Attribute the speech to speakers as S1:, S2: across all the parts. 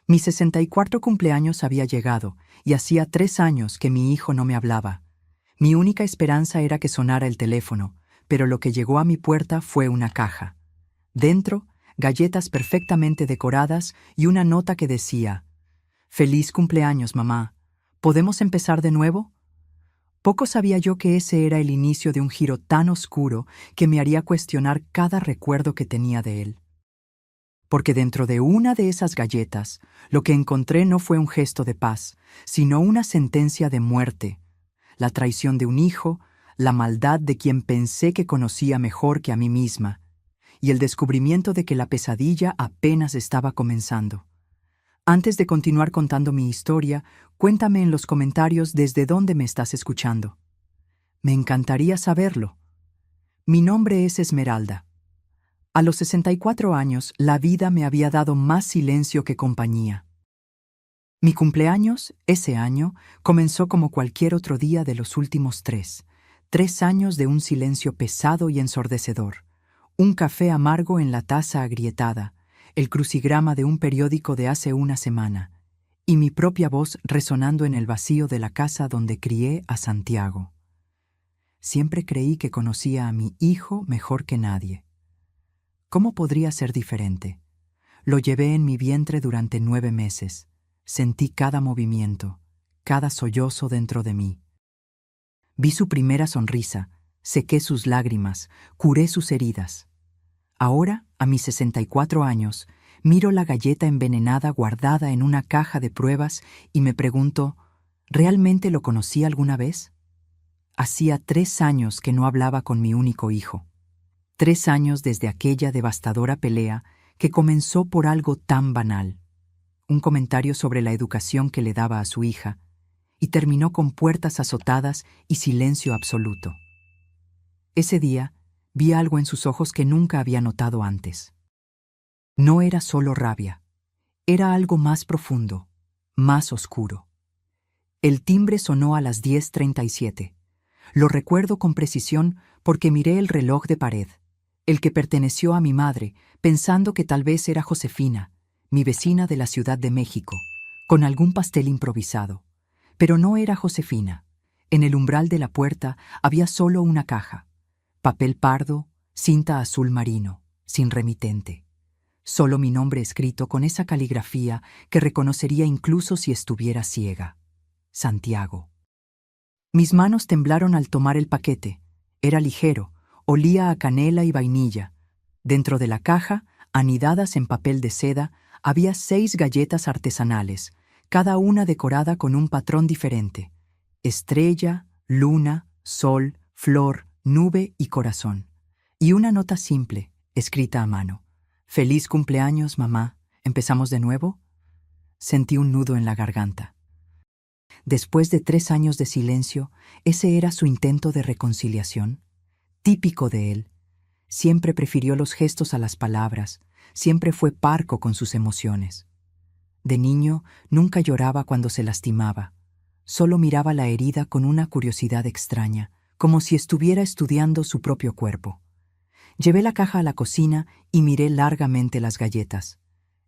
S1: Mi 64 cumpleaños había llegado, y hacía 3 años que mi hijo no me hablaba. Mi única esperanza era que sonara el teléfono, pero lo que llegó a mi puerta fue una caja. Dentro, galletas perfectamente decoradas y una nota que decía: «Feliz cumpleaños, mamá. ¿Podemos empezar de nuevo?». Poco sabía yo que ese era el inicio de un giro tan oscuro que me haría cuestionar cada recuerdo que tenía de él. Porque dentro de una de esas galletas, lo que encontré no fue un gesto de paz, sino una sentencia de muerte, la traición de un hijo, la maldad de quien pensé que conocía mejor que a mí misma, y el descubrimiento de que la pesadilla apenas estaba comenzando. Antes de continuar contando mi historia, cuéntame en los comentarios desde dónde me estás escuchando. Me encantaría saberlo. Mi nombre es Esmeralda. A los 64 años, la vida me había dado más silencio que compañía. Mi cumpleaños, ese año, comenzó como cualquier otro día de los últimos 3 años de un silencio pesado y ensordecedor. Un café amargo en la taza agrietada, el crucigrama de un periódico de hace una semana, y mi propia voz resonando en el vacío de la casa donde crié a Santiago. Siempre creí que conocía a mi hijo mejor que nadie. ¿Cómo podría ser diferente? Lo llevé en mi vientre durante 9 meses. Sentí cada movimiento, cada sollozo dentro de mí. Vi su primera sonrisa, sequé sus lágrimas, curé sus heridas. Ahora, a mis 64 años, miro la galleta envenenada guardada en una caja de pruebas y me pregunto, ¿realmente lo conocí alguna vez? Hacía 3 años que no hablaba con mi único hijo. 3 años desde aquella devastadora pelea que comenzó por algo tan banal, un comentario sobre la educación que le daba a su hija, y terminó con puertas azotadas y silencio absoluto. Ese día vi algo en sus ojos que nunca había notado antes. No era solo rabia, era algo más profundo, más oscuro. El timbre sonó a las 10:37. Lo recuerdo con precisión porque miré el reloj de pared, el que perteneció a mi madre, pensando que tal vez era Josefina, mi vecina de la Ciudad de México, con algún pastel improvisado. Pero no era Josefina. En el umbral de la puerta había solo una caja, papel pardo, cinta azul marino, sin remitente. Solo mi nombre escrito con esa caligrafía que reconocería incluso si estuviera ciega. Santiago. Mis manos temblaron al tomar el paquete. Era ligero, olía a canela y vainilla. Dentro de la caja, anidadas en papel de seda, había 6 galletas artesanales, cada una decorada con un patrón diferente: estrella, luna, sol, flor, nube y corazón. Y una nota simple, escrita a mano: «Feliz cumpleaños, mamá. ¿Empezamos de nuevo?». Sentí un nudo en la garganta. Después de 3 años de silencio, ese era su intento de reconciliación. Típico de él. Siempre prefirió los gestos a las palabras, siempre fue parco con sus emociones. De niño, nunca lloraba cuando se lastimaba. Solo miraba la herida con una curiosidad extraña, como si estuviera estudiando su propio cuerpo. Llevé la caja a la cocina y miré largamente las galletas.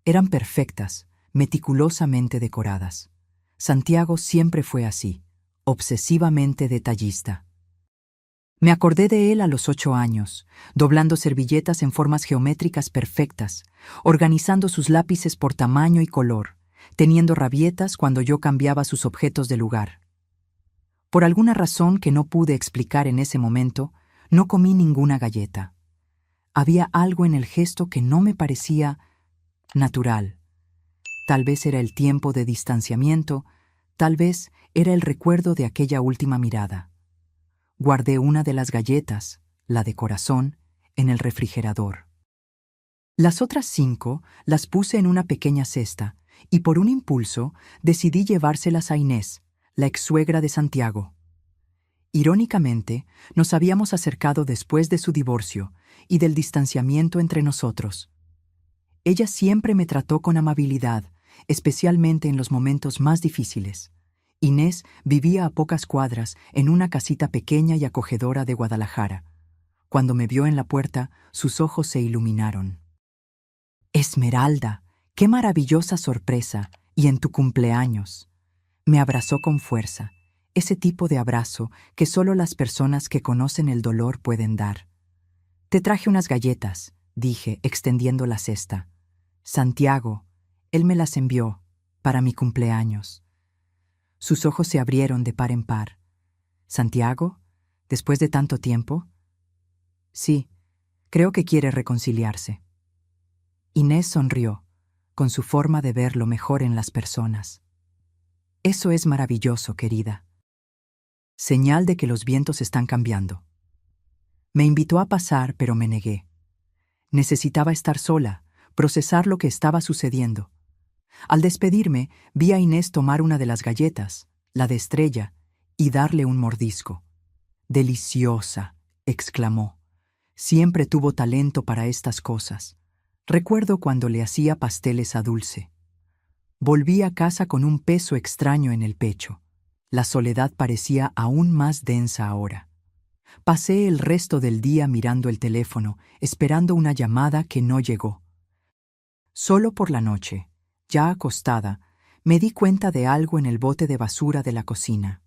S1: Eran perfectas, meticulosamente decoradas. Santiago siempre fue así, obsesivamente detallista. Me acordé de él a los 8 años, doblando servilletas en formas geométricas perfectas, organizando sus lápices por tamaño y color, teniendo rabietas cuando yo cambiaba sus objetos de lugar. Por alguna razón que no pude explicar en ese momento, no comí ninguna galleta. Había algo en el gesto que no me parecía natural. Tal vez era el tiempo de distanciamiento, tal vez era el recuerdo de aquella última mirada. Guardé una de las galletas, la de corazón, en el refrigerador. Las otras 5 las puse en una pequeña cesta y por un impulso decidí llevárselas a Inés, la ex-suegra de Santiago. Irónicamente, nos habíamos acercado después de su divorcio y del distanciamiento entre nosotros. Ella siempre me trató con amabilidad, especialmente en los momentos más difíciles. Inés vivía a pocas cuadras en una casita pequeña y acogedora de Guadalajara. Cuando me vio en la puerta, sus ojos se iluminaron. «Esmeralda, ¡Qué maravillosa sorpresa! Y en tu cumpleaños. Me abrazó con fuerza, ese tipo de abrazo que solo las personas que conocen el dolor pueden dar. Te traje unas galletas, dije, extendiendo la cesta. Santiago, él me las envió para mi cumpleaños. Sus ojos se abrieron de par en par. ¿Santiago? ¿Después de tanto tiempo? Sí, creo que quiere reconciliarse. Inés sonrió, con su forma de ver lo mejor en las personas. Eso es maravilloso, querida. Señal de que los vientos están cambiando. Me invitó a pasar, pero me negué. Necesitaba estar sola, procesar lo que estaba sucediendo. Al despedirme, vi a Inés tomar una de las galletas, la de Estrella, y darle un mordisco. «Deliciosa», exclamó. Siempre tuvo talento para estas cosas. Recuerdo cuando le hacía pasteles a Dulce. Volví a casa con un peso extraño en el pecho. La soledad parecía aún más densa ahora. Pasé el resto del día mirando el teléfono, esperando una llamada que no llegó. Solo por la noche, ya acostada, me di cuenta de algo en el bote de basura de la cocina.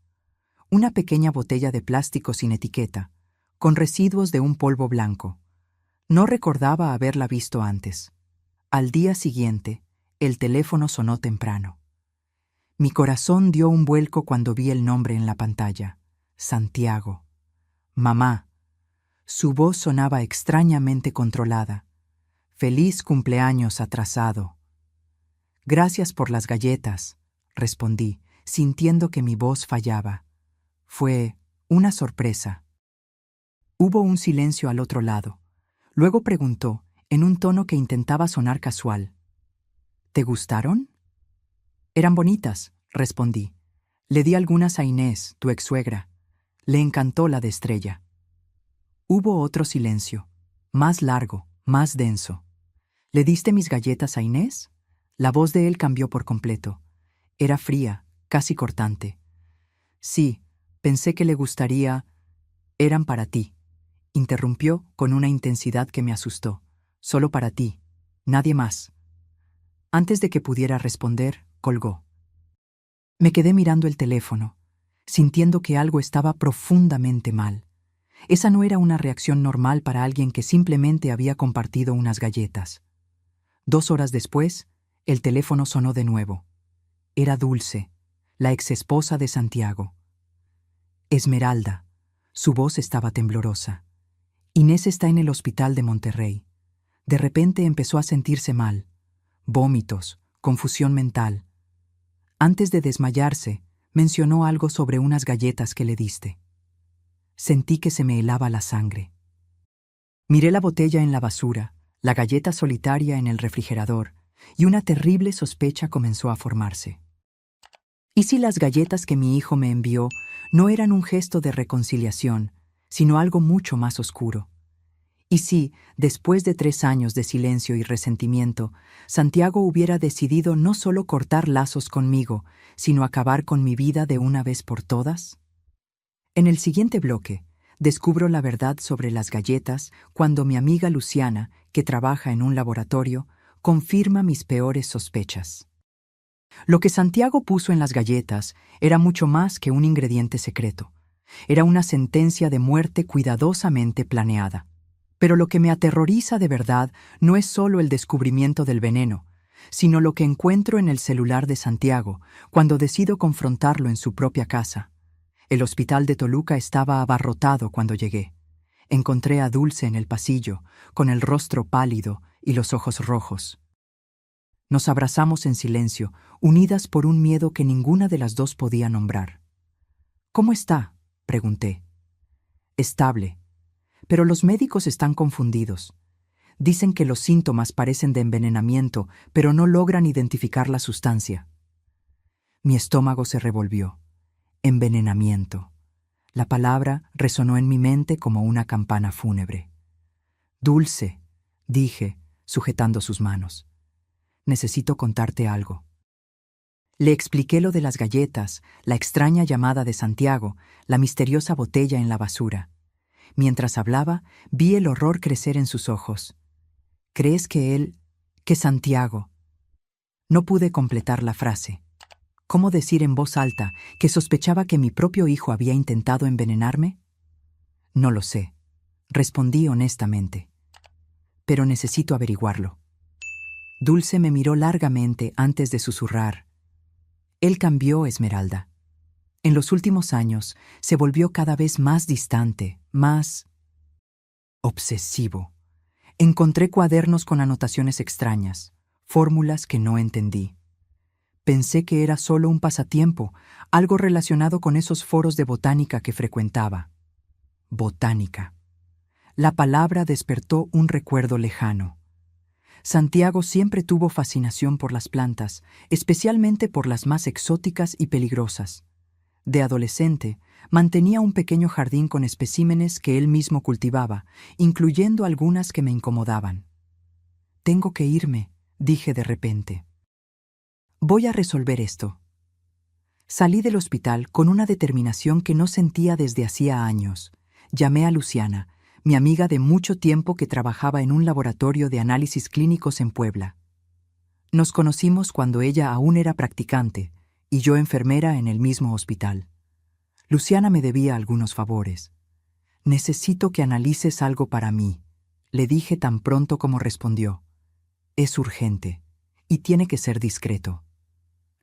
S1: Una pequeña botella de plástico sin etiqueta, con residuos de un polvo blanco. No recordaba haberla visto antes. Al día siguiente, el teléfono sonó temprano. Mi corazón dio un vuelco cuando vi el nombre en la pantalla. Santiago. Mamá. Su voz sonaba extrañamente controlada. «Feliz cumpleaños atrasado». «Gracias por las galletas», respondí, sintiendo que mi voz fallaba. Fue una sorpresa. Hubo un silencio al otro lado. Luego preguntó, en un tono que intentaba sonar casual. «¿Te gustaron?» «Eran bonitas», respondí. «Le di algunas a Inés, tu ex-suegra. Le encantó la de Estrella». Hubo otro silencio, más largo, más denso. «¿Le diste mis galletas a Inés?» La voz de él cambió por completo. Era fría, casi cortante. «Sí, pensé que le gustaría. Eran para ti», interrumpió con una intensidad que me asustó. «Solo para ti, nadie más». Antes de que pudiera responder, colgó. Me quedé mirando el teléfono, sintiendo que algo estaba profundamente mal. Esa no era una reacción normal para alguien que simplemente había compartido unas galletas. 2 horas después, el teléfono sonó de nuevo. Era Dulce, la exesposa de Santiago. «Esmeralda». Su voz estaba temblorosa. «Inés está en el hospital de Monterrey. De repente empezó a sentirse mal. Vómitos, confusión mental. Antes de desmayarse, mencionó algo sobre unas galletas que le diste». Sentí que se me helaba la sangre. Miré la botella en la basura, la galleta solitaria en el refrigerador, y una terrible sospecha comenzó a formarse. ¿Y si las galletas que mi hijo me envió no eran un gesto de reconciliación, sino algo mucho más oscuro? ¿Y si, después de 3 años de silencio y resentimiento, Santiago hubiera decidido no solo cortar lazos conmigo, sino acabar con mi vida de una vez por todas? En el siguiente bloque, descubro la verdad sobre las galletas cuando mi amiga Luciana, que trabaja en un laboratorio, confirma mis peores sospechas. Lo que Santiago puso en las galletas era mucho más que un ingrediente secreto. Era una sentencia de muerte cuidadosamente planeada. Pero lo que me aterroriza de verdad no es solo el descubrimiento del veneno, sino lo que encuentro en el celular de Santiago cuando decido confrontarlo en su propia casa. El hospital de Toluca estaba abarrotado cuando llegué. Encontré a Dulce en el pasillo, con el rostro pálido y los ojos rojos. Nos abrazamos en silencio, unidas por un miedo que ninguna de las dos podía nombrar. «¿Cómo está?», pregunté. «Estable. Pero los médicos están confundidos. Dicen que los síntomas parecen de envenenamiento, pero no logran identificar la sustancia». Mi estómago se revolvió. Envenenamiento. La palabra resonó en mi mente como una campana fúnebre. «Dulce», dije, sujetando sus manos. «Necesito contarte algo». Le expliqué lo de las galletas, la extraña llamada de Santiago, la misteriosa botella en la basura. Mientras hablaba, vi el horror crecer en sus ojos. «¿Crees que Santiago?» No pude completar la frase. ¿Cómo decir en voz alta que sospechaba que mi propio hijo había intentado envenenarme? No lo sé, respondí honestamente. Pero necesito averiguarlo. Dulce me miró largamente antes de susurrar. Él cambió, Esmeralda. En los últimos años se volvió cada vez más distante, más obsesivo. Encontré cuadernos con anotaciones extrañas, fórmulas que no entendí. Pensé que era solo un pasatiempo, algo relacionado con esos foros de botánica que frecuentaba. Botánica. La palabra despertó un recuerdo lejano. Santiago siempre tuvo fascinación por las plantas, especialmente por las más exóticas y peligrosas. De adolescente, mantenía un pequeño jardín con especímenes que él mismo cultivaba, incluyendo algunas que me incomodaban. «Tengo que irme», dije de repente. «Voy a resolver esto». Salí del hospital con una determinación que no sentía desde hacía años. Llamé a Luciana, mi amiga de mucho tiempo que trabajaba en un laboratorio de análisis clínicos en Puebla. Nos conocimos cuando ella aún era practicante y yo enfermera en el mismo hospital. Luciana me debía algunos favores. «Necesito que analices algo para mí», le dije tan pronto como respondió. «Es urgente y tiene que ser discreto».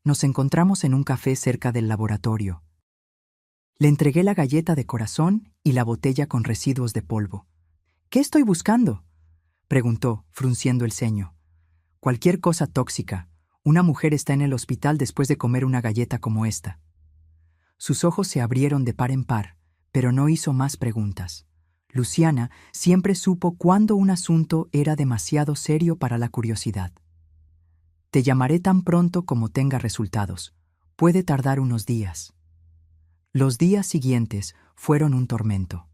S1: Nos encontramos en un café cerca del laboratorio. Le entregué la galleta de corazón y la botella con residuos de polvo. «¿Qué estoy buscando?», preguntó, frunciendo el ceño. «Cualquier cosa tóxica. Una mujer está en el hospital después de comer una galleta como esta». Sus ojos se abrieron de par en par, pero no hizo más preguntas. Luciana siempre supo cuándo un asunto era demasiado serio para la curiosidad. «Te llamaré tan pronto como tenga resultados. Puede tardar unos días». Los días siguientes fueron un tormento.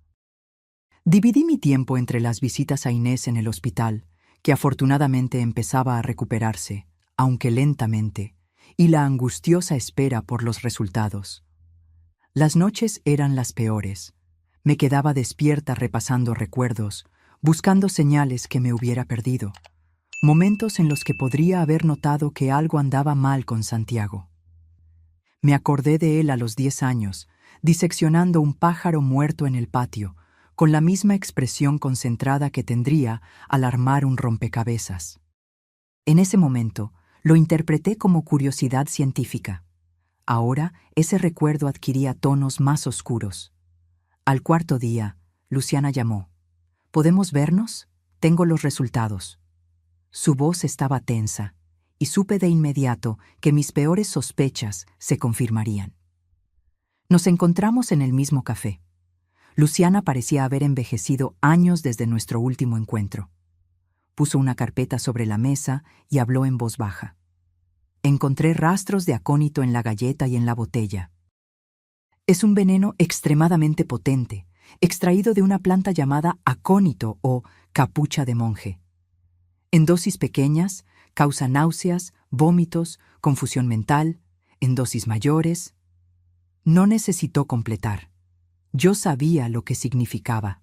S1: Dividí mi tiempo entre las visitas a Inés en el hospital, que afortunadamente empezaba a recuperarse, aunque lentamente, y la angustiosa espera por los resultados. Las noches eran las peores. Me quedaba despierta repasando recuerdos, buscando señales que me hubiera perdido. Momentos en los que podría haber notado que algo andaba mal con Santiago. Me acordé de él a los 10 años, diseccionando un pájaro muerto en el patio, con la misma expresión concentrada que tendría al armar un rompecabezas. En ese momento, lo interpreté como curiosidad científica. Ahora, ese recuerdo adquiría tonos más oscuros. Al cuarto día, Luciana llamó. «¿Podemos vernos? Tengo los resultados». Su voz estaba tensa, y supe de inmediato que mis peores sospechas se confirmarían. Nos encontramos en el mismo café. Luciana parecía haber envejecido años desde nuestro último encuentro. Puso una carpeta sobre la mesa y habló en voz baja. «Encontré rastros de acónito en la galleta y en la botella. Es un veneno extremadamente potente, extraído de una planta llamada acónito o capucha de monje. En dosis pequeñas, causa náuseas, vómitos, confusión mental. En dosis mayores». No necesitó completar. Yo sabía lo que significaba.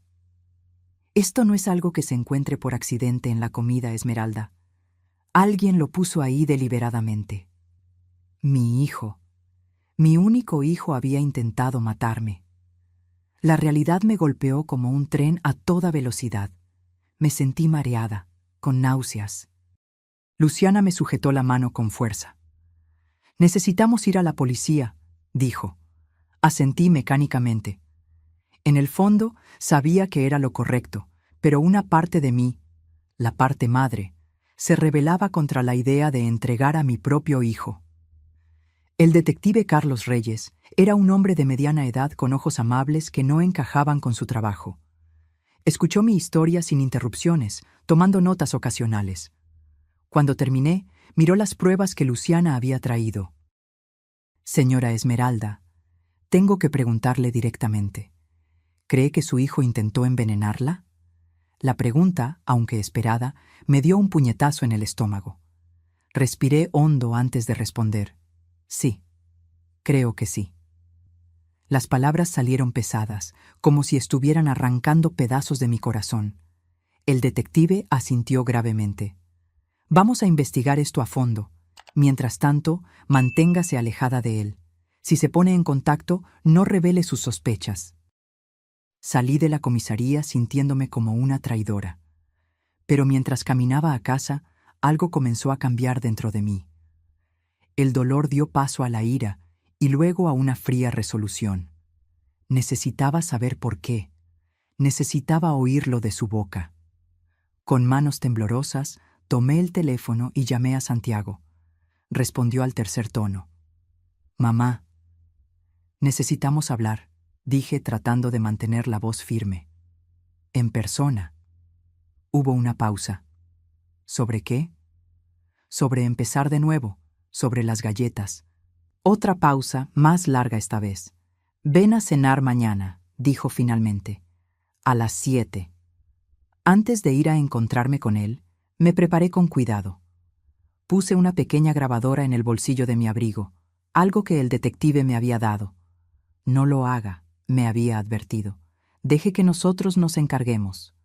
S1: «Esto no es algo que se encuentre por accidente en la comida, Esmeralda. Alguien lo puso ahí deliberadamente. Mi hijo, mi único hijo había intentado matarme». La realidad me golpeó como un tren a toda velocidad. Me sentí mareada, con náuseas. Luciana me sujetó la mano con fuerza. «Necesitamos ir a la policía», dijo. Asentí mecánicamente. En el fondo, sabía que era lo correcto, pero una parte de mí, la parte madre, se rebelaba contra la idea de entregar a mi propio hijo. El detective Carlos Reyes era un hombre de mediana edad con ojos amables que no encajaban con su trabajo. Escuchó mi historia sin interrupciones, tomando notas ocasionales. Cuando terminé, miró las pruebas que Luciana había traído. «Señora Esmeralda, tengo que preguntarle directamente. ¿Cree que su hijo intentó envenenarla?». La pregunta, aunque esperada, me dio un puñetazo en el estómago. Respiré hondo antes de responder. «Sí, creo que sí». Las palabras salieron pesadas, como si estuvieran arrancando pedazos de mi corazón. El detective asintió gravemente. «Vamos a investigar esto a fondo. Mientras tanto, manténgase alejada de él. Si se pone en contacto, no revele sus sospechas. Salí de la comisaría sintiéndome como una traidora. Pero mientras caminaba a casa, algo comenzó a cambiar dentro de mí. El dolor dio paso a la ira y luego a una fría resolución. Necesitaba saber por qué. Necesitaba oírlo de su boca. Con manos temblorosas, tomé el teléfono y llamé a Santiago. Respondió al tercer tono. «Mamá, necesitamos hablar», dije tratando de mantener la voz firme. «En persona». Hubo una pausa. ¿Sobre qué? Sobre empezar de nuevo, sobre las galletas. Otra pausa, más larga esta vez. «Ven a cenar mañana», dijo finalmente. «A las 7». Antes de ir a encontrarme con él, me preparé con cuidado. Puse una pequeña grabadora en el bolsillo de mi abrigo, algo que el detective me había dado. «No lo haga», me había advertido. «Deje que nosotros nos encarguemos».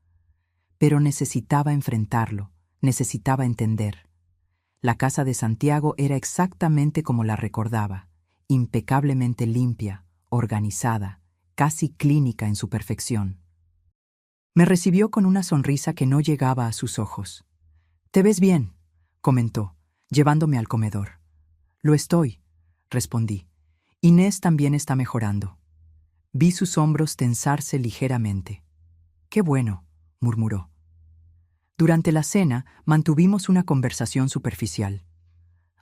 S1: Pero necesitaba enfrentarlo, necesitaba entender. La casa de Santiago era exactamente como la recordaba, impecablemente limpia, organizada, casi clínica en su perfección. Me recibió con una sonrisa que no llegaba a sus ojos. «Te ves bien», comentó, llevándome al comedor. «Lo estoy», respondí. «Inés también está mejorando». Vi sus hombros tensarse ligeramente. «Qué bueno», murmuró. Durante la cena mantuvimos una conversación superficial.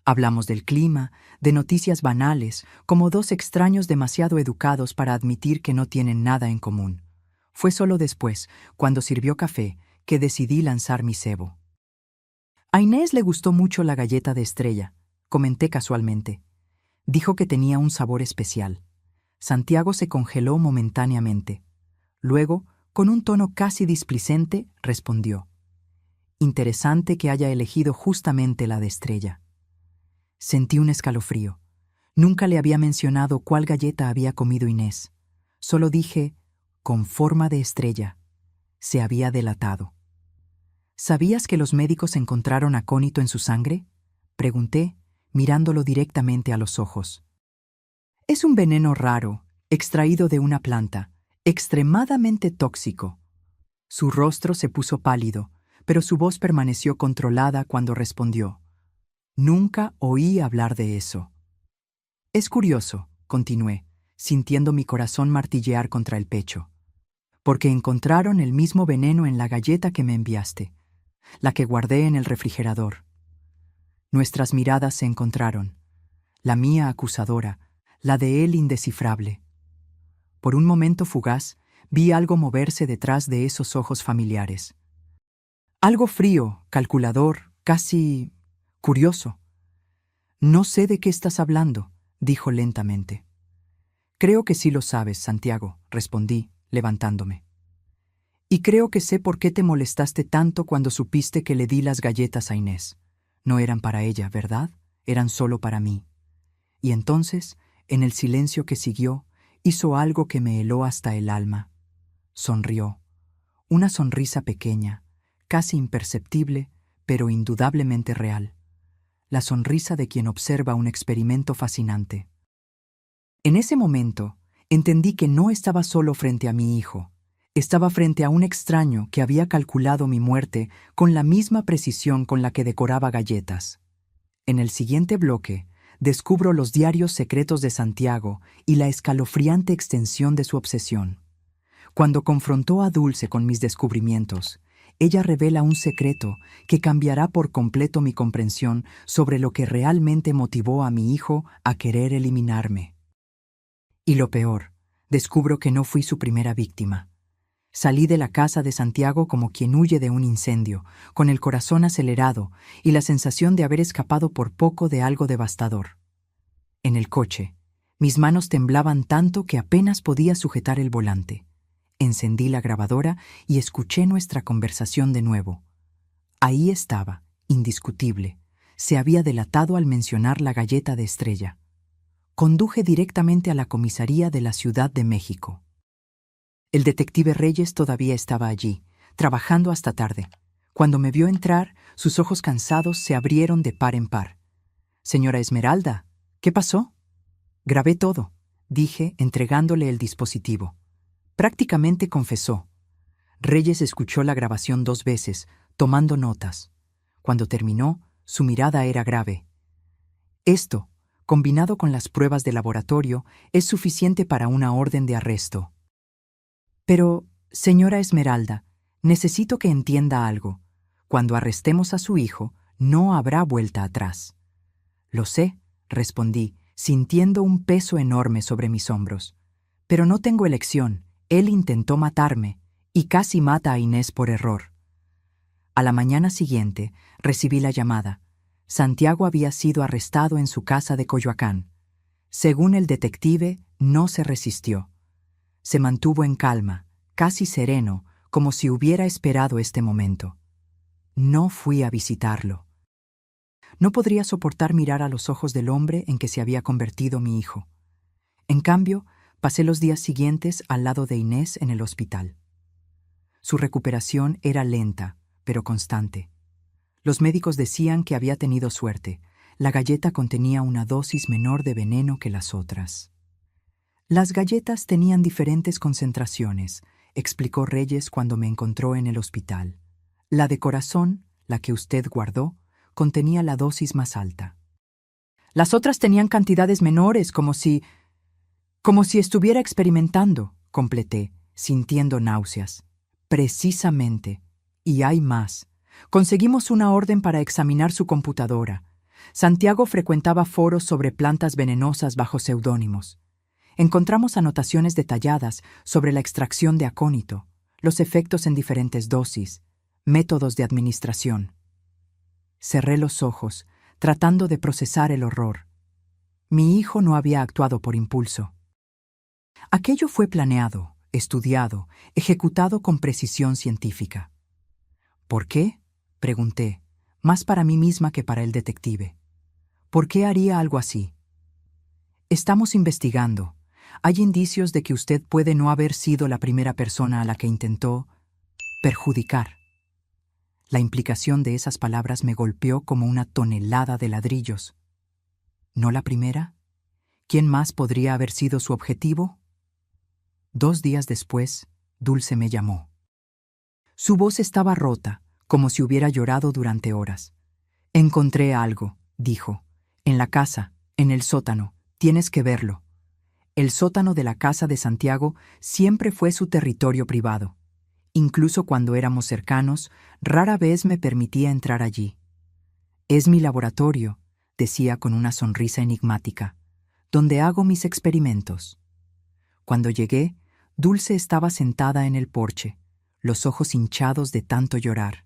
S1: Hablamos del clima, de noticias banales, como dos extraños demasiado educados para admitir que no tienen nada en común. Fue solo después, cuando sirvió café, que decidí lanzar mi cebo. A Inés le gustó mucho la galleta de estrella, comenté casualmente. Dijo que tenía un sabor especial. Santiago se congeló momentáneamente. Luego, con un tono casi displicente, respondió. «Interesante que haya elegido justamente la de estrella». Sentí un escalofrío. Nunca le había mencionado cuál galleta había comido Inés. Solo dije, «con forma de estrella». Se había delatado. «¿Sabías que los médicos encontraron acónito en su sangre?», pregunté, mirándolo directamente a los ojos. «Es un veneno raro, extraído de una planta, extremadamente tóxico». Su rostro se puso pálido, pero su voz permaneció controlada cuando respondió. «Nunca oí hablar de eso». «Es curioso», continué, sintiendo mi corazón martillear contra el pecho, «porque encontraron el mismo veneno en la galleta que me enviaste, la que guardé en el refrigerador». Nuestras miradas se encontraron, la mía acusadora, la de él indescifrable. Por un momento fugaz, vi algo moverse detrás de esos ojos familiares. Algo frío, calculador, casi curioso. «No sé de qué estás hablando», dijo lentamente. «Creo que sí lo sabes, Santiago», respondí, levantándome. «Y creo que sé por qué te molestaste tanto cuando supiste que le di las galletas a Inés. No eran para ella, ¿verdad? Eran solo para mí». Y entonces, en el silencio que siguió, hizo algo que me heló hasta el alma. Sonrió. Una sonrisa pequeña, casi imperceptible, pero indudablemente real. La sonrisa de quien observa un experimento fascinante. En ese momento, entendí que no estaba solo frente a mi hijo. Estaba frente a un extraño que había calculado mi muerte con la misma precisión con la que decoraba galletas. En el siguiente bloque, descubro los diarios secretos de Santiago y la escalofriante extensión de su obsesión. Cuando confrontó a Dulce con mis descubrimientos, ella revela un secreto que cambiará por completo mi comprensión sobre lo que realmente motivó a mi hijo a querer eliminarme. Y lo peor, descubro que no fui su primera víctima. Salí de la casa de Santiago como quien huye de un incendio, con el corazón acelerado y la sensación de haber escapado por poco de algo devastador. En el coche, mis manos temblaban tanto que apenas podía sujetar el volante. Encendí la grabadora y escuché nuestra conversación de nuevo. Ahí estaba, indiscutible. Se había delatado al mencionar la galleta de estrella. Conduje directamente a la comisaría de la Ciudad de México. El detective Reyes todavía estaba allí, trabajando hasta tarde. Cuando me vio entrar, sus ojos cansados se abrieron de par en par. Señora Esmeralda, ¿qué pasó? Grabé todo, dije, entregándole el dispositivo. Prácticamente confesó. Reyes escuchó la grabación 2 veces, tomando notas. Cuando terminó, su mirada era grave. Esto, combinado con las pruebas de laboratorio, es suficiente para una orden de arresto. Pero, señora Esmeralda, necesito que entienda algo. Cuando arrestemos a su hijo, no habrá vuelta atrás. Lo sé, respondí, sintiendo un peso enorme sobre mis hombros. Pero no tengo elección. Él intentó matarme, y casi mata a Inés por error. A la mañana siguiente, recibí la llamada. Santiago había sido arrestado en su casa de Coyoacán. Según el detective, no se resistió. Se mantuvo en calma, casi sereno, como si hubiera esperado este momento. No fui a visitarlo. No podría soportar mirar a los ojos del hombre en que se había convertido mi hijo. En cambio, pasé los días siguientes al lado de Inés en el hospital. Su recuperación era lenta, pero constante. Los médicos decían que había tenido suerte. La galleta contenía una dosis menor de veneno que las otras. Las galletas tenían diferentes concentraciones, explicó Reyes cuando me encontró en el hospital. La de corazón, la que usted guardó, contenía la dosis más alta. Las otras tenían cantidades menores, como si estuviera experimentando, completé, sintiendo náuseas. Precisamente. Y hay más. Conseguimos una orden para examinar su computadora. Santiago frecuentaba foros sobre plantas venenosas bajo seudónimos. Encontramos anotaciones detalladas sobre la extracción de acónito, los efectos en diferentes dosis, métodos de administración. Cerré los ojos, tratando de procesar el horror. Mi hijo no había actuado por impulso. Aquello fue planeado, estudiado, ejecutado con precisión científica. ¿Por qué? Pregunté, más para mí misma que para el detective. ¿Por qué haría algo así? Estamos investigando. Hay indicios de que usted puede no haber sido la primera persona a la que intentó perjudicar. La implicación de esas palabras me golpeó como una tonelada de ladrillos. ¿No la primera? ¿Quién más podría haber sido su objetivo? 2 días después, Dulce me llamó. Su voz estaba rota, como si hubiera llorado durante horas. Encontré algo, dijo. En la casa, en el sótano. Tienes que verlo. El sótano de la casa de Santiago siempre fue su territorio privado. Incluso cuando éramos cercanos, rara vez me permitía entrar allí. Es mi laboratorio, decía con una sonrisa enigmática, donde hago mis experimentos. Cuando llegué, Dulce estaba sentada en el porche, los ojos hinchados de tanto llorar.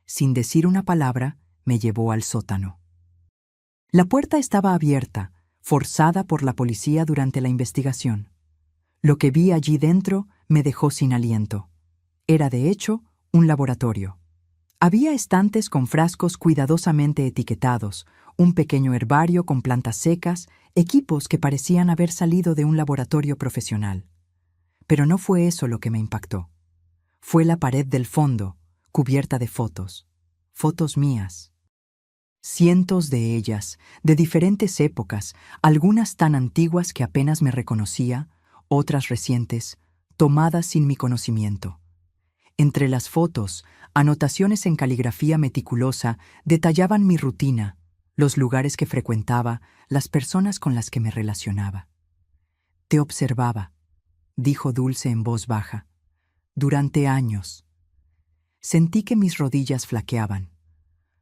S1: Sin decir una palabra, me llevó al sótano. La puerta estaba abierta, forzada por la policía durante la investigación. Lo que vi allí dentro me dejó sin aliento. Era, de hecho, un laboratorio. Había estantes con frascos cuidadosamente etiquetados, un pequeño herbario con plantas secas, equipos que parecían haber salido de un laboratorio profesional. Pero no fue eso lo que me impactó. Fue la pared del fondo, cubierta de fotos. Fotos mías. Cientos de ellas, de diferentes épocas, algunas tan antiguas que apenas me reconocía, otras recientes, tomadas sin mi conocimiento. Entre las fotos, anotaciones en caligrafía meticulosa detallaban mi rutina, los lugares que frecuentaba, las personas con las que me relacionaba. Te observaba, dijo Dulce en voz baja, durante años. Sentí que mis rodillas flaqueaban.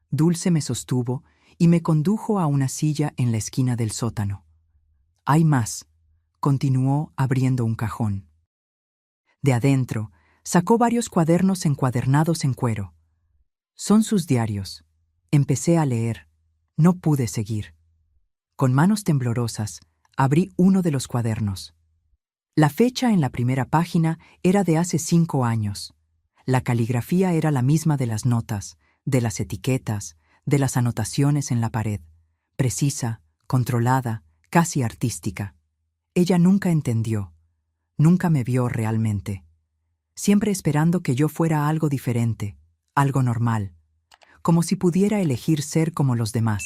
S1: Dulce me sostuvo y me condujo a una silla en la esquina del sótano. Hay más, continuó abriendo un cajón. De adentro, sacó varios cuadernos encuadernados en cuero. Son sus diarios. Empecé a leer. No pude seguir. Con manos temblorosas, abrí uno de los cuadernos. La fecha en la primera página era de hace 5 años. La caligrafía era la misma de las notas, de las etiquetas, de las anotaciones en la pared. Precisa, controlada, casi artística. Ella nunca entendió. Nunca me vio realmente. Siempre esperando que yo fuera algo diferente, algo normal, como si pudiera elegir ser como los demás.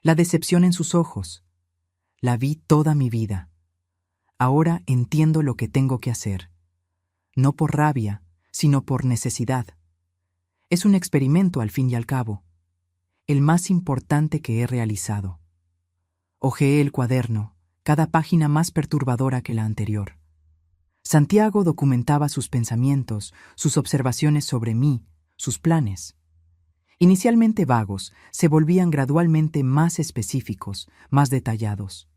S1: la decepción en sus ojos. La vi toda mi vida. Ahora entiendo lo que tengo que hacer. No por rabia, sino por necesidad. Es un experimento al fin y al cabo, el más importante que he realizado. Hojeé el cuaderno, cada página más perturbadora que la anterior. Santiago documentaba sus pensamientos, sus observaciones sobre mí, sus planes. Inicialmente vagos, se volvían gradualmente más específicos, más detallados.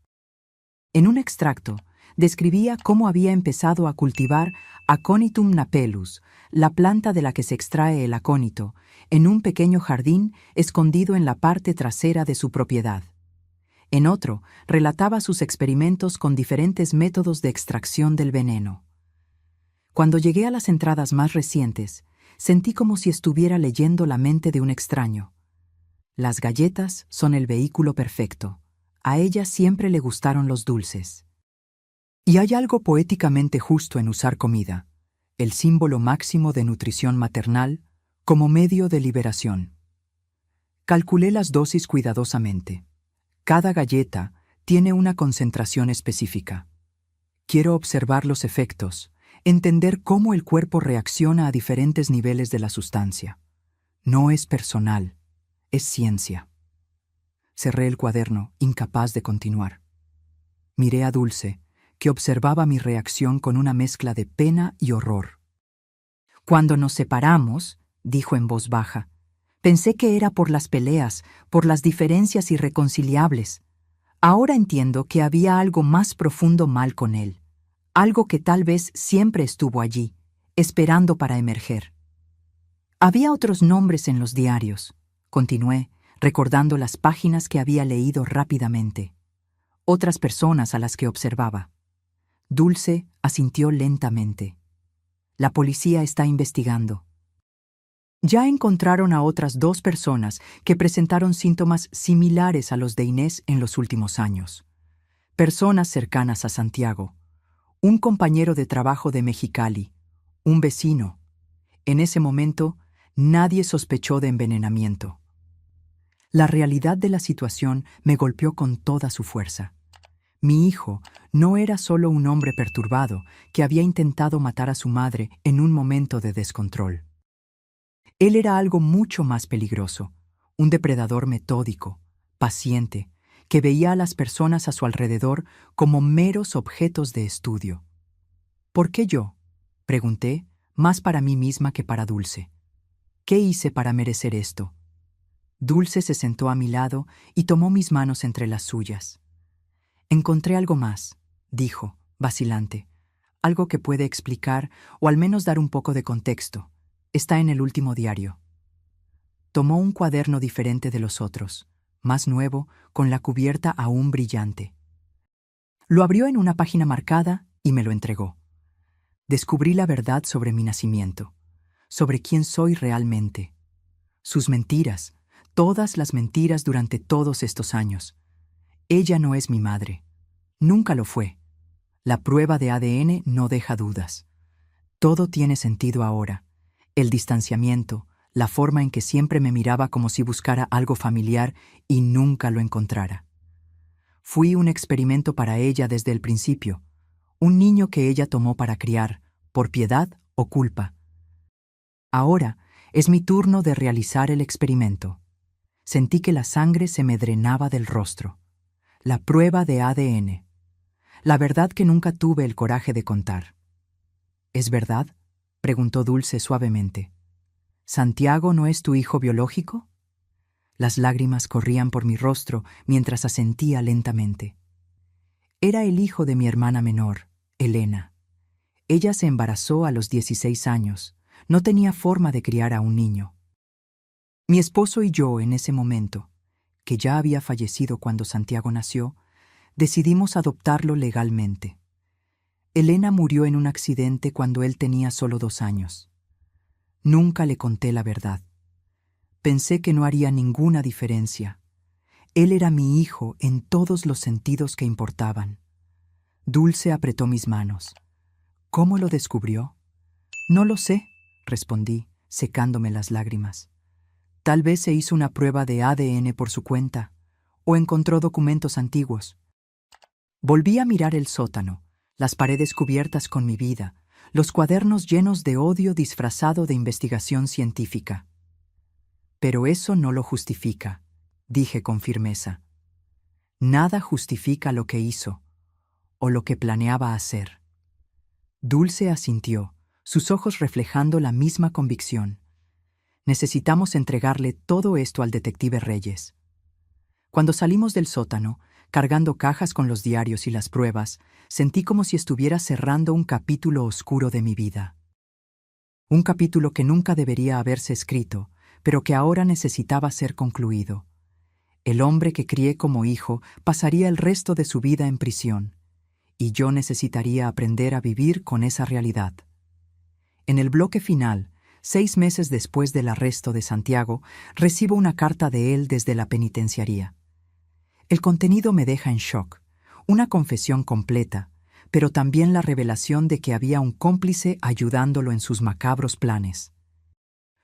S1: En un extracto, describía cómo había empezado a cultivar Aconitum napellus, la planta de la que se extrae el acónito, en un pequeño jardín escondido en la parte trasera de su propiedad. En otro, relataba sus experimentos con diferentes métodos de extracción del veneno. Cuando llegué a las entradas más recientes, sentí como si estuviera leyendo la mente de un extraño. Las galletas son el vehículo perfecto. A ella siempre le gustaron los dulces. Y hay algo poéticamente justo en usar comida, el símbolo máximo de nutrición maternal, como medio de liberación. Calculé las dosis cuidadosamente. Cada galleta tiene una concentración específica. Quiero observar los efectos, entender cómo el cuerpo reacciona a diferentes niveles de la sustancia. No es personal, es ciencia. Cerré el cuaderno, incapaz de continuar. Miré a Dulce, que observaba mi reacción con una mezcla de pena y horror. Cuando nos separamos, dijo en voz baja, pensé que era por las peleas, por las diferencias irreconciliables. Ahora entiendo que había algo más profundo mal con él, algo que tal vez siempre estuvo allí, esperando para emerger. Había otros nombres en los diarios, continué, recordando las páginas que había leído rápidamente. Otras personas a las que observaba. Dulce asintió lentamente. La policía está investigando. Ya encontraron a otras 2 personas que presentaron síntomas similares a los de Inés en los últimos años. Personas cercanas a Santiago. Un compañero de trabajo de Mexicali. Un vecino. En ese momento, nadie sospechó de envenenamiento. La realidad de la situación me golpeó con toda su fuerza. Mi hijo no era solo un hombre perturbado que había intentado matar a su madre en un momento de descontrol. Él era algo mucho más peligroso, un depredador metódico, paciente, que veía a las personas a su alrededor como meros objetos de estudio. ¿Por qué yo?, pregunté, más para mí misma que para Dulce. ¿Qué hice para merecer esto? Dulce se sentó a mi lado y tomó mis manos entre las suyas. Encontré algo más, dijo, vacilante, algo que puede explicar o al menos dar un poco de contexto. Está en el último diario. Tomó un cuaderno diferente de los otros, más nuevo, con la cubierta aún brillante. Lo abrió en una página marcada y me lo entregó. Descubrí la verdad sobre mi nacimiento, sobre quién soy realmente. Sus mentiras, todas las mentiras durante todos estos años. Ella no es mi madre. Nunca lo fue. La prueba de ADN no deja dudas. Todo tiene sentido ahora. El distanciamiento, la forma en que siempre me miraba como si buscara algo familiar y nunca lo encontrara. Fui un experimento para ella desde el principio, un niño que ella tomó para criar, por piedad o culpa. Ahora es mi turno de realizar el experimento. Sentí que la sangre se me drenaba del rostro. La prueba de ADN. La verdad que nunca tuve el coraje de contar. ¿Es verdad?, preguntó Dulce suavemente. ¿Santiago no es tu hijo biológico? Las lágrimas corrían por mi rostro mientras asentía lentamente. Era el hijo de mi hermana menor, Elena. Ella se embarazó a los 16 años. No tenía forma de criar a un niño. Mi esposo y yo, en ese momento, que ya había fallecido cuando Santiago nació, decidimos adoptarlo legalmente. Elena murió en un accidente cuando él tenía solo 2 años. Nunca le conté la verdad. Pensé que no haría ninguna diferencia. Él era mi hijo en todos los sentidos que importaban. Dulce apretó mis manos. ¿Cómo lo descubrió? No lo sé, respondí, secándome las lágrimas. Tal vez se hizo una prueba de ADN por su cuenta, o encontró documentos antiguos. Volví a mirar el sótano, las paredes cubiertas con mi vida, los cuadernos llenos de odio disfrazado de investigación científica. Pero eso no lo justifica, dije con firmeza. Nada justifica lo que hizo, o lo que planeaba hacer. Dulce asintió, sus ojos reflejando la misma convicción. Necesitamos entregarle todo esto al detective Reyes. Cuando salimos del sótano, cargando cajas con los diarios y las pruebas, sentí como si estuviera cerrando un capítulo oscuro de mi vida. Un capítulo que nunca debería haberse escrito, pero que ahora necesitaba ser concluido. El hombre que crié como hijo pasaría el resto de su vida en prisión, y yo necesitaría aprender a vivir con esa realidad. En el bloque final, 6 meses después del arresto de Santiago, recibo una carta de él desde la penitenciaría. El contenido me deja en shock, una confesión completa, pero también la revelación de que había un cómplice ayudándolo en sus macabros planes.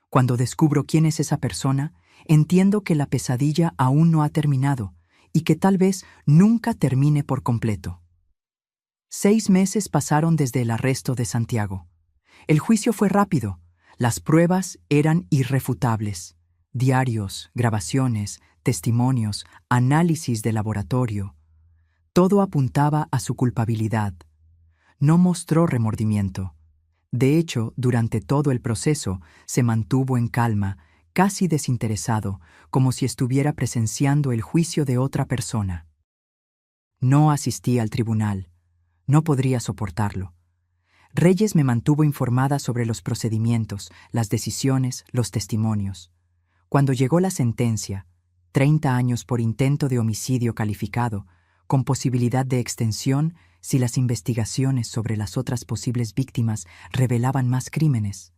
S1: Cuando descubro quién es esa persona, entiendo que la pesadilla aún no ha terminado y que tal vez nunca termine por completo. 6 meses pasaron desde el arresto de Santiago. El juicio fue rápido, las pruebas eran irrefutables. Diarios, grabaciones, testimonios, análisis de laboratorio. Todo apuntaba a su culpabilidad. No mostró remordimiento. De hecho, durante todo el proceso, se mantuvo en calma, casi desinteresado, como si estuviera presenciando el juicio de otra persona. No asistí al tribunal. No podría soportarlo. Reyes me mantuvo informada sobre los procedimientos, las decisiones, los testimonios. Cuando llegó la sentencia, 30 años por intento de homicidio calificado, con posibilidad de extensión si las investigaciones sobre las otras posibles víctimas revelaban más crímenes.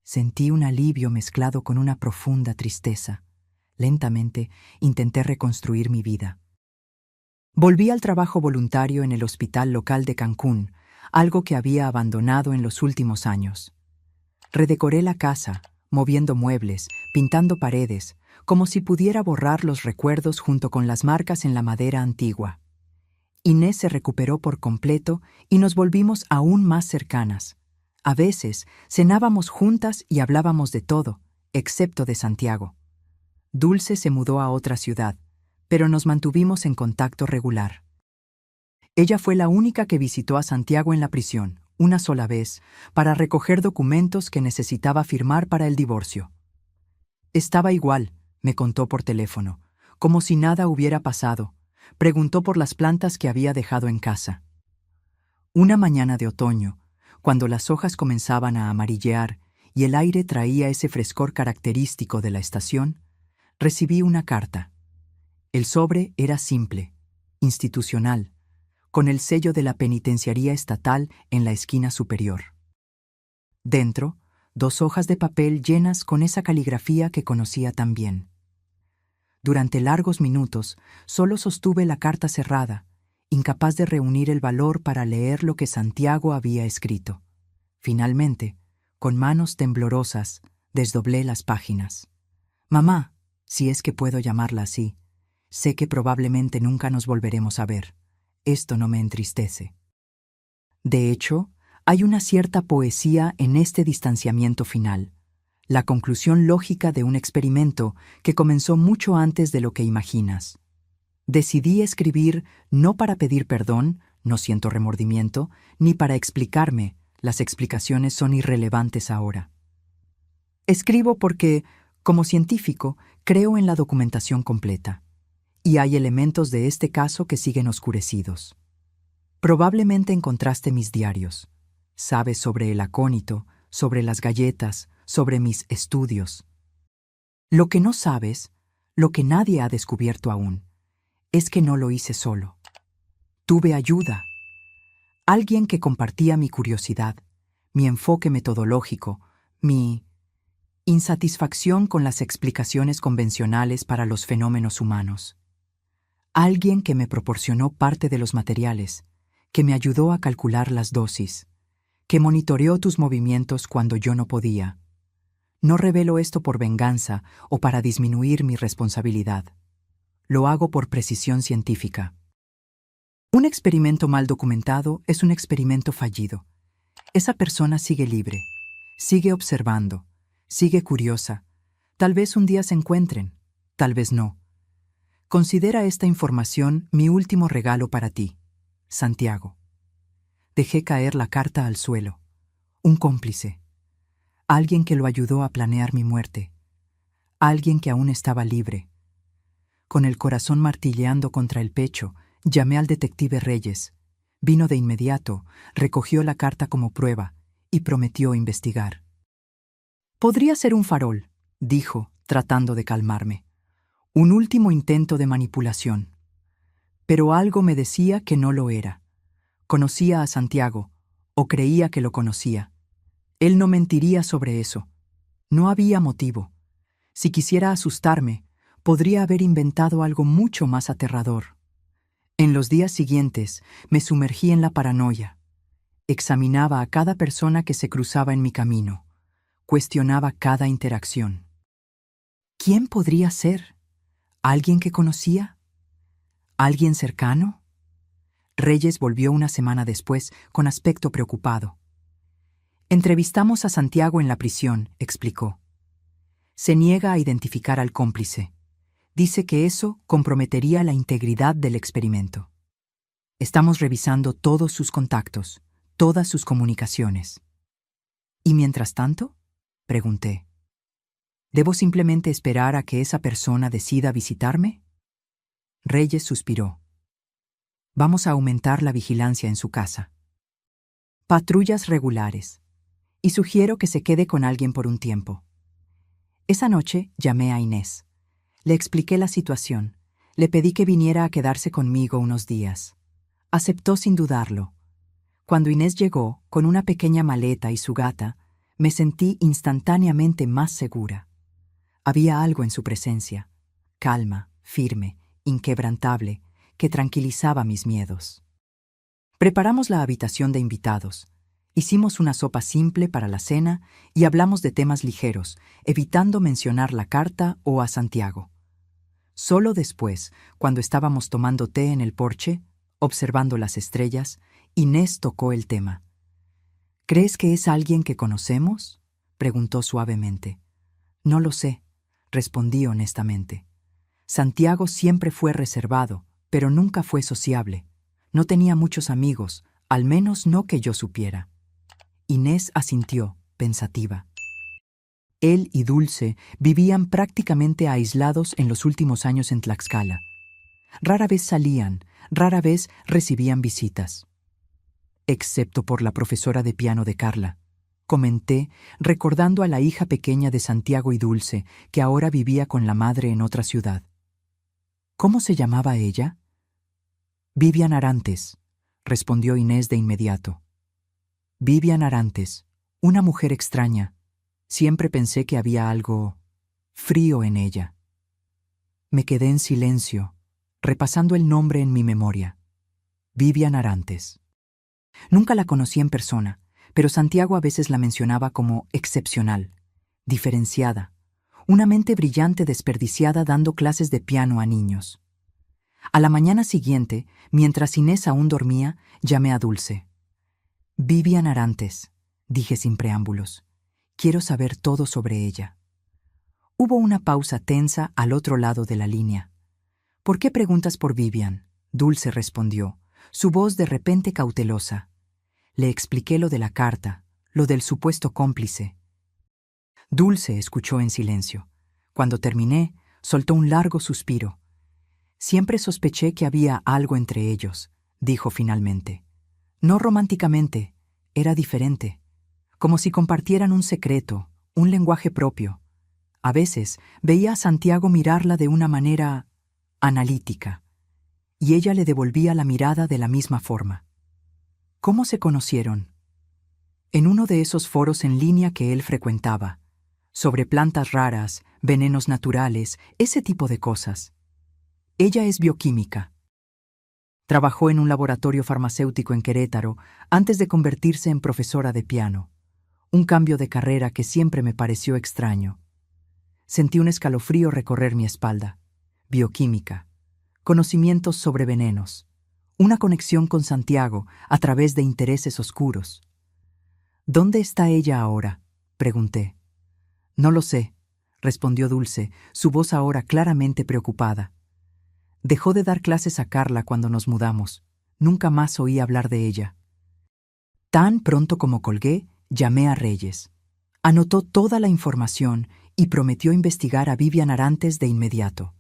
S1: Sentí un alivio mezclado con una profunda tristeza. Lentamente intenté reconstruir mi vida. Volví al trabajo voluntario en el hospital local de Cancún, algo que había abandonado en los últimos años. Redecoré la casa, moviendo muebles, pintando paredes, como si pudiera borrar los recuerdos junto con las marcas en la madera antigua. Inés se recuperó por completo y nos volvimos aún más cercanas. A veces cenábamos juntas y hablábamos de todo, excepto de Santiago. Dulce se mudó a otra ciudad, pero nos mantuvimos en contacto regular. Ella fue la única que visitó a Santiago en la prisión, una sola vez, para recoger documentos que necesitaba firmar para el divorcio. Estaba igual, me contó por teléfono, como si nada hubiera pasado. Preguntó por las plantas que había dejado en casa. Una mañana de otoño, cuando las hojas comenzaban a amarillear y el aire traía ese frescor característico de la estación, recibí una carta. El sobre era simple, institucional, con el sello de la penitenciaría estatal en la esquina superior. Dentro, 2 hojas de papel llenas con esa caligrafía que conocía tan bien. Durante largos minutos, solo sostuve la carta cerrada, incapaz de reunir el valor para leer lo que Santiago había escrito. Finalmente, con manos temblorosas, desdoblé las páginas. Mamá, si es que puedo llamarla así, sé que probablemente nunca nos volveremos a ver. Esto no me entristece. De hecho, hay una cierta poesía en este distanciamiento final, la conclusión lógica de un experimento que comenzó mucho antes de lo que imaginas. Decidí escribir no para pedir perdón, no siento remordimiento, ni para explicarme, las explicaciones son irrelevantes ahora. Escribo porque, como científico, creo en la documentación completa. Y hay elementos de este caso que siguen oscurecidos. Probablemente encontraste mis diarios. Sabes sobre el acónito, sobre las galletas, sobre mis estudios. Lo que no sabes, lo que nadie ha descubierto aún, es que no lo hice solo. Tuve ayuda. Alguien que compartía mi curiosidad, mi enfoque metodológico, mi insatisfacción con las explicaciones convencionales para los fenómenos humanos. Alguien que me proporcionó parte de los materiales, que me ayudó a calcular las dosis, que monitoreó tus movimientos cuando yo no podía. No revelo esto por venganza o para disminuir mi responsabilidad. Lo hago por precisión científica. Un experimento mal documentado es un experimento fallido. Esa persona sigue libre, sigue observando, sigue curiosa. Tal vez un día se encuentren, tal vez no. Considera esta información mi último regalo para ti, Santiago. Dejé caer la carta al suelo. Un cómplice. Alguien que lo ayudó a planear mi muerte. Alguien que aún estaba libre. Con el corazón martilleando contra el pecho, llamé al detective Reyes. Vino de inmediato, recogió la carta como prueba y prometió investigar. Podría ser un farol, dijo, tratando de calmarme. Un último intento de manipulación. Pero algo me decía que no lo era. Conocía a Santiago, o creía que lo conocía. Él no mentiría sobre eso. No había motivo. Si quisiera asustarme, podría haber inventado algo mucho más aterrador. En los días siguientes, me sumergí en la paranoia. Examinaba a cada persona que se cruzaba en mi camino. Cuestionaba cada interacción. ¿Quién podría ser? ¿Alguien que conocía? ¿Alguien cercano? Reyes volvió una semana después con aspecto preocupado. Entrevistamos a Santiago en la prisión, explicó. Se niega a identificar al cómplice. Dice que eso comprometería la integridad del experimento. Estamos revisando todos sus contactos, todas sus comunicaciones. ¿Y mientras tanto? Pregunté. ¿Debo simplemente esperar a que esa persona decida visitarme? Reyes suspiró. Vamos a aumentar la vigilancia en su casa. Patrullas regulares. Y sugiero que se quede con alguien por un tiempo. Esa noche llamé a Inés. Le expliqué la situación. Le pedí que viniera a quedarse conmigo unos días. Aceptó sin dudarlo. Cuando Inés llegó, con una pequeña maleta y su gata, me sentí instantáneamente más segura. Había algo en su presencia, calma, firme, inquebrantable, que tranquilizaba mis miedos. Preparamos la habitación de invitados. Hicimos una sopa simple para la cena y hablamos de temas ligeros, evitando mencionar la carta o a Santiago. Solo después, cuando estábamos tomando té en el porche, observando las estrellas, Inés tocó el tema. ¿Crees que es alguien que conocemos?, preguntó suavemente. No lo sé, respondí honestamente. Santiago siempre fue reservado, pero nunca fue sociable. No tenía muchos amigos, al menos no que yo supiera. Inés asintió, pensativa. Él y Dulce vivían prácticamente aislados en los últimos años en Tlaxcala. Rara vez salían, rara vez recibían visitas. Excepto por la profesora de piano de Carla, comenté, recordando a la hija pequeña de Santiago y Dulce, que ahora vivía con la madre en otra ciudad. ¿Cómo se llamaba ella? Vivian Arantes, respondió Inés de inmediato. Vivian Arantes, una mujer extraña. Siempre pensé que había algo frío en ella. Me quedé en silencio, repasando el nombre en mi memoria. Vivian Arantes. Nunca la conocí en persona, pero Santiago a veces la mencionaba como excepcional, diferenciada, una mente brillante desperdiciada dando clases de piano a niños. A la mañana siguiente, mientras Inés aún dormía, llamé a Dulce. Vivian Arantes, dije sin preámbulos. Quiero saber todo sobre ella. Hubo una pausa tensa al otro lado de la línea. ¿Por qué preguntas por Vivian?, Dulce respondió, su voz de repente cautelosa. Le expliqué lo de la carta, lo del supuesto cómplice. Dulce escuchó en silencio. Cuando terminé, soltó un largo suspiro. Siempre sospeché que había algo entre ellos, dijo finalmente. No románticamente, era diferente. Como si compartieran un secreto, un lenguaje propio. A veces veía a Santiago mirarla de una manera analítica, y ella le devolvía la mirada de la misma forma. ¿Cómo se conocieron? En uno de esos foros en línea que él frecuentaba, sobre plantas raras, venenos naturales, ese tipo de cosas. Ella es bioquímica. Trabajó en un laboratorio farmacéutico en Querétaro antes de convertirse en profesora de piano, un cambio de carrera que siempre me pareció extraño. Sentí un escalofrío recorrer mi espalda. Bioquímica. conocimientos sobre venenos, una conexión con Santiago a través de intereses oscuros. ¿Dónde está ella ahora?, pregunté. No lo sé, respondió Dulce, su voz ahora claramente preocupada. Dejó de dar clases a Carla cuando nos mudamos. Nunca más oí hablar de ella. Tan pronto como colgué, llamé a Reyes. Anotó toda la información y prometió investigar a Vivian Arantes de inmediato.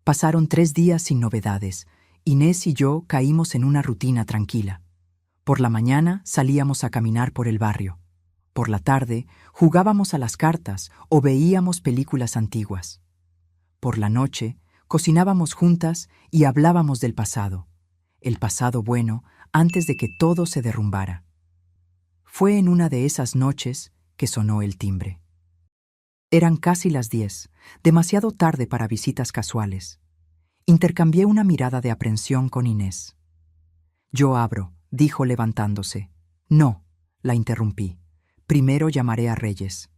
S1: Pasaron 3 días sin novedades. Inés y yo caímos en una rutina tranquila. Por la mañana salíamos a caminar por el barrio. Por la tarde jugábamos a las cartas o veíamos películas antiguas. Por la noche cocinábamos juntas y hablábamos del pasado. El pasado bueno antes de que todo se derrumbara. Fue en una de esas noches que sonó el timbre. Eran casi las 10, demasiado tarde para visitas casuales. Intercambié una mirada de aprensión con Inés. Yo abro, dijo levantándose. No, la interrumpí. Primero llamaré a Reyes.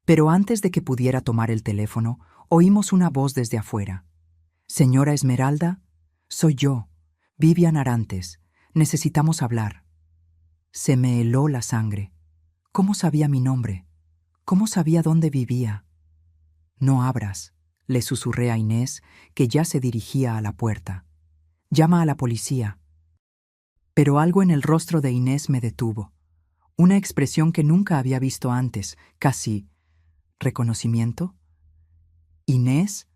S1: Pero antes de que pudiera tomar el teléfono, oímos una voz desde afuera. Señora Esmeralda, soy yo, Vivian Arantes. Necesitamos hablar. Se me heló la sangre. ¿Cómo sabía mi nombre? ¿Cómo sabía dónde vivía? No abras, le susurré a Inés, que ya se dirigía a la puerta. Llama a la policía. Pero algo en el rostro de Inés me detuvo. Una expresión que nunca había visto antes, casi ¿reconocimiento? Inés,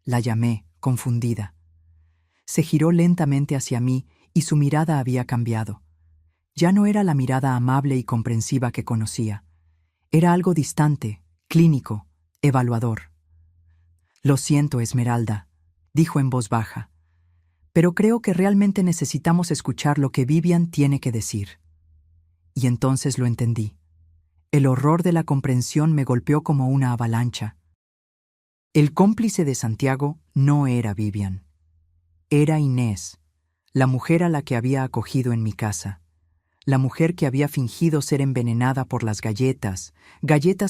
S1: la llamé, confundida. Se giró lentamente hacia mí y su mirada había cambiado. Ya no era la mirada amable y comprensiva que conocía. Era algo distante, clínico, evaluador. Lo siento, Esmeralda, dijo en voz baja, pero creo que realmente necesitamos escuchar lo que Vivian tiene que decir. Y entonces lo entendí. El horror de la comprensión me golpeó como una avalancha. El cómplice de Santiago no era Vivian. Era Inés, la mujer a la que había acogido en mi casa. La mujer que había fingido ser envenenada por las galletas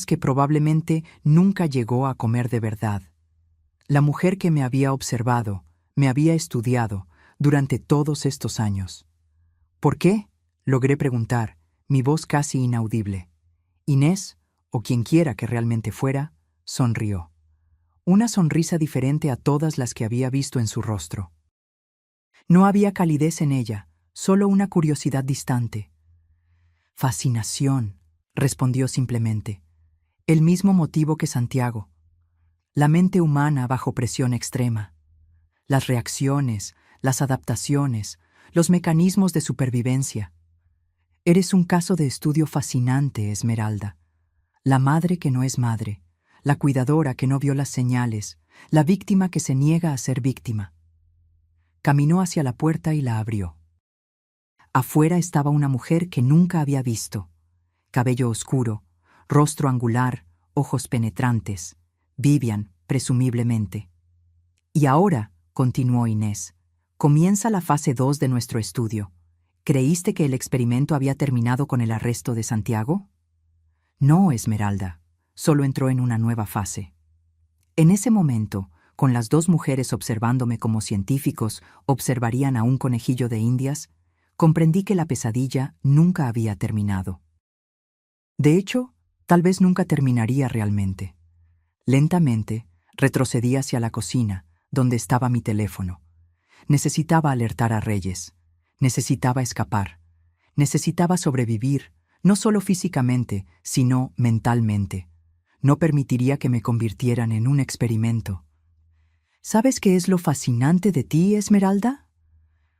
S1: que probablemente nunca llegó a comer de verdad. La mujer que me había observado, me había estudiado durante todos estos años. ¿Por qué?, logré preguntar, mi voz casi inaudible. Inés, o quienquiera que realmente fuera, sonrió. Una sonrisa diferente a todas las que había visto en su rostro. No había calidez en ella, solo una curiosidad distante. Fascinación, respondió simplemente. El mismo motivo que Santiago. La mente humana bajo presión extrema. Las reacciones, las adaptaciones, los mecanismos de supervivencia. Eres un caso de estudio fascinante, Esmeralda. La madre que no es madre, la cuidadora que no vio las señales, la víctima que se niega a ser víctima. Caminó hacia la puerta y la abrió. Afuera estaba una mujer que nunca había visto. Cabello oscuro, rostro angular, ojos penetrantes. Vivian, presumiblemente. Y ahora, continuó Inés, comienza la fase 2 de nuestro estudio. ¿Creíste que el experimento había terminado con el arresto de Santiago? No, Esmeralda, solo entró en una nueva fase. En ese momento, con las 2 mujeres observándome como científicos observarían a un conejillo de Indias, comprendí que la pesadilla nunca había terminado. De hecho, tal vez nunca terminaría realmente. Lentamente, retrocedí hacia la cocina, donde estaba mi teléfono. Necesitaba alertar a Reyes. Necesitaba escapar. Necesitaba sobrevivir, no solo físicamente, sino mentalmente. No permitiría que me convirtieran en un experimento. ¿Sabes qué es lo fascinante de ti, Esmeralda?,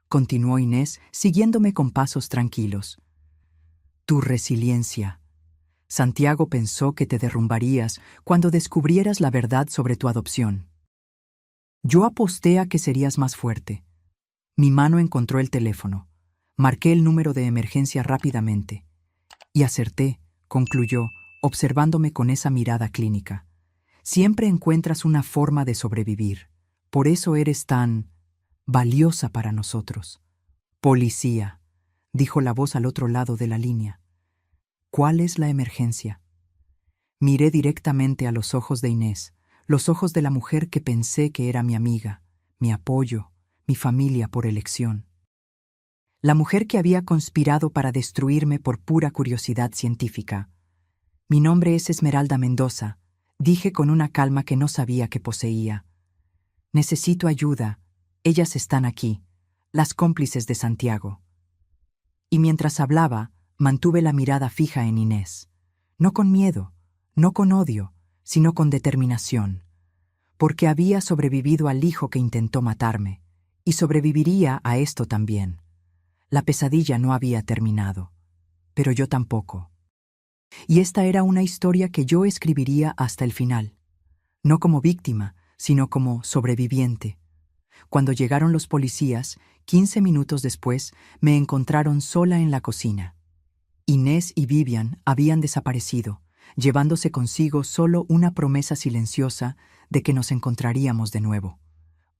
S1: continuó Inés, siguiéndome con pasos tranquilos. Tu resiliencia. Santiago pensó que te derrumbarías cuando descubrieras la verdad sobre tu adopción. Yo aposté a que serías más fuerte. Mi mano encontró el teléfono. Marqué el número de emergencia rápidamente. Y acerté, concluyó, observándome con esa mirada clínica. Siempre encuentras una forma de sobrevivir. Por eso eres tan valiosa para nosotros. Policía, dijo la voz al otro lado de la línea. ¿Cuál es la emergencia? Miré directamente a los ojos de Inés, los ojos de la mujer que pensé que era mi amiga, mi apoyo, mi familia por elección. La mujer que había conspirado para destruirme por pura curiosidad científica. Mi nombre es Esmeralda Mendoza, dije con una calma que no sabía que poseía. Necesito ayuda, ellas están aquí, las cómplices de Santiago. Y mientras hablaba, mantuve la mirada fija en Inés. No con miedo, no con odio, sino con determinación. Porque había sobrevivido al hijo que intentó matarme, y sobreviviría a esto también. La pesadilla no había terminado, pero yo tampoco. Y esta era una historia que yo escribiría hasta el final, no como víctima, sino como sobreviviente. Cuando llegaron los policías, 15 minutos después, me encontraron sola en la cocina. Inés y Vivian habían desaparecido, llevándose consigo solo una promesa silenciosa de que nos encontraríamos de nuevo.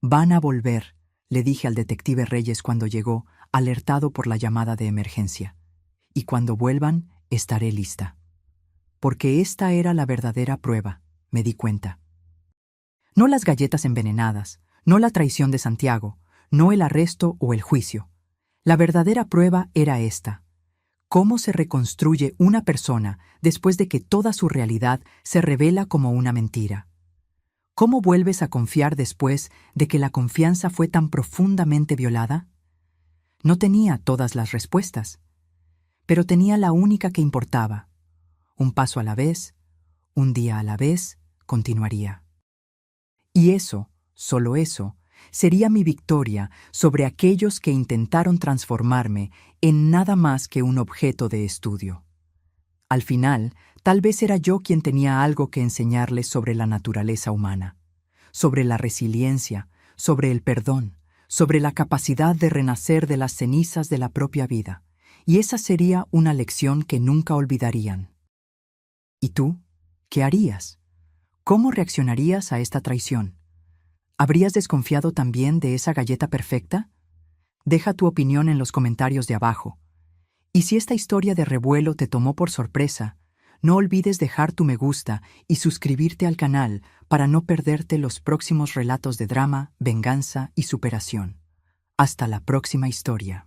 S1: «Van a volver», le dije al detective Reyes cuando llegó, alertado por la llamada de emergencia. «Y cuando vuelvan, estaré lista». Porque esta era la verdadera prueba, me di cuenta. No las galletas envenenadas, no la traición de Santiago, no el arresto o el juicio. La verdadera prueba era esta. ¿Cómo se reconstruye una persona después de que toda su realidad se revela como una mentira? ¿Cómo vuelves a confiar después de que la confianza fue tan profundamente violada? No tenía todas las respuestas, pero tenía la única que importaba. Un paso a la vez, un día a la vez, continuaría. Y eso, solo eso, sería mi victoria sobre aquellos que intentaron transformarme en nada más que un objeto de estudio. Al final, tal vez era yo quien tenía algo que enseñarles sobre la naturaleza humana, sobre la resiliencia, sobre el perdón, sobre la capacidad de renacer de las cenizas de la propia vida, y esa sería una lección que nunca olvidarían. ¿Y tú? ¿Qué harías? ¿Cómo reaccionarías a esta traición? ¿Habrías desconfiado también de esa galleta perfecta? Deja tu opinión en los comentarios de abajo. Y si esta historia de revuelo te tomó por sorpresa, no olvides dejar tu me gusta y suscribirte al canal para no perderte los próximos relatos de drama, venganza y superación. Hasta la próxima historia.